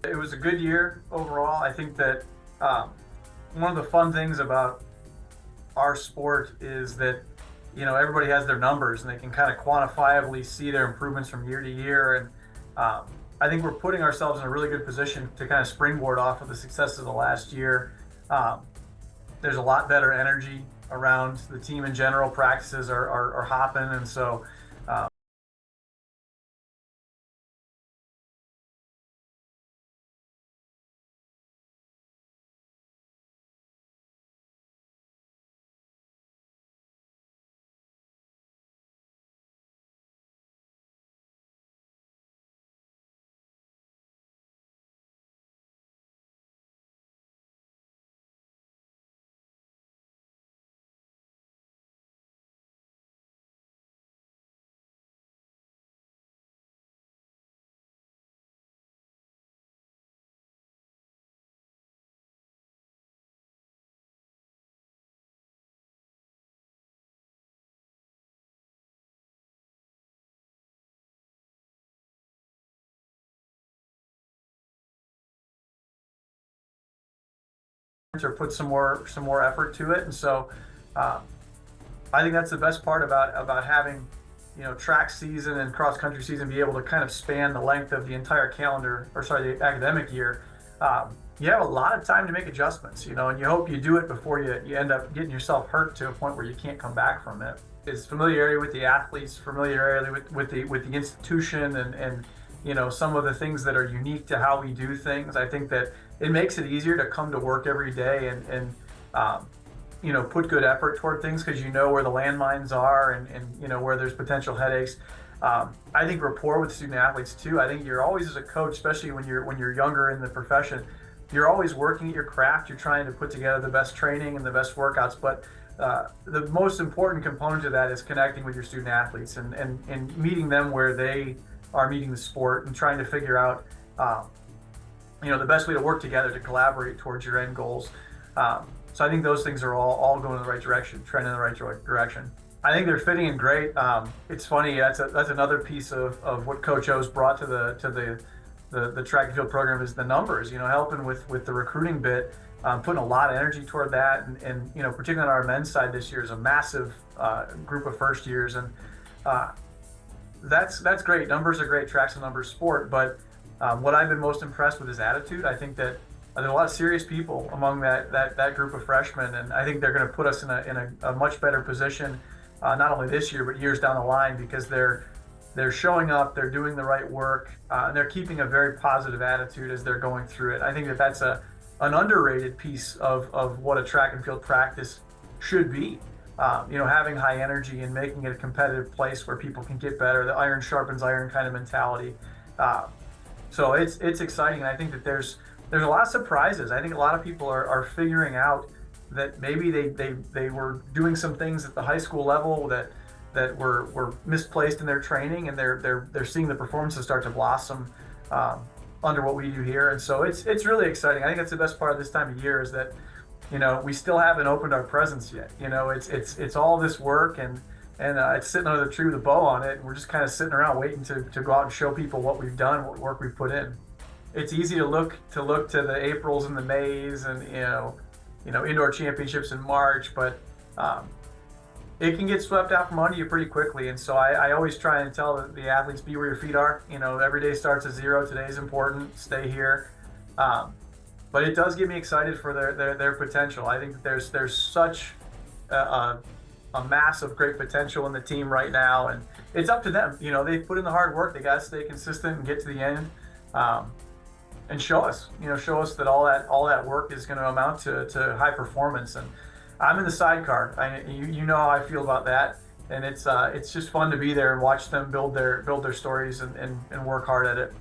It was a good year overall. I think that um, one of the fun things about our sport is that everybody has their numbers and they can kind of quantifiably see their improvements from year to year. And I think we're putting ourselves in a really good position to kind of springboard off of the successes of the last year. Um, there's a lot better energy around the team in general. Practices are hopping, and so uh, or put some more effort to it. And so uh, I think that's the best part about having track season and cross country season be able to kind of span the length of the entire calendar, or sorry, the academic year. You have a lot of time to make adjustments, and you hope you do it before you end up getting yourself hurt to a point where you can't come back from it. Is familiarity with the athletes, familiarity with the institution, and some of the things that are unique to how we do things. I think that it makes it easier to come to work every day and um, put good effort toward things because you know where the landmines are, and where there's potential headaches. I think rapport with student athletes too. I think you're always, as a coach, especially when you're younger in the profession, you're always working at your craft. You're trying to put together the best training and the best workouts, but the most important component of that is connecting with your student athletes and meeting them where they are meeting the sport and trying to figure out the best way to work together to collaborate towards your end goals. So I think those things are all going in the right direction, trending in the right direction. I think they're fitting in great. It's funny. That's another piece of what Coach O's brought to the track and field program is the numbers. Helping with the recruiting bit, putting a lot of energy toward that, and particularly on our men's side this year is a massive group of first years, and uh, that's great. Numbers are great. Track's a numbers sport, but what I've been most impressed with is attitude. I think that there's a lot of serious people among that group of freshmen, and I think they're going to put us in a much better position, not only this year but years down the line, because they're showing up, they're doing the right work, and they're keeping a very positive attitude as they're going through it. I think that that's an underrated piece of what a track and field practice should be. Having high energy and making it a competitive place where people can get better, the iron sharpens iron kind of mentality. Uh, so it's exciting. And I think that there's a lot of surprises. I think a lot of people are figuring out that maybe they were doing some things at the high school level that were misplaced in their training, and they're seeing the performances start to blossom um, under what we do here. And so it's really exciting. I think that's the best part of this time of year is that we still haven't opened our presents yet. It's all this work, and it's sitting under the tree with a bow on it, and we're just kind of sitting around waiting to go out and show people what we've done, what work we've put in. It's easy to look to the Aprils and the Mays, and indoor championships in March, but um, it can get swept out from under you pretty quickly. And so I always try and tell the athletes, be where your feet are. Every day starts at zero. Today's important. Stay here. Um, but it does get me excited for their potential. I think that there's such a mass of great potential in the team right now, and it's up to them. They put in the hard work. They got to stay consistent and get to the end, um, and show us that all that work is going to amount to high performance. And I'm in the sidecar. You know how I feel about that, and it's just fun to be there and watch them build their stories and work hard at it.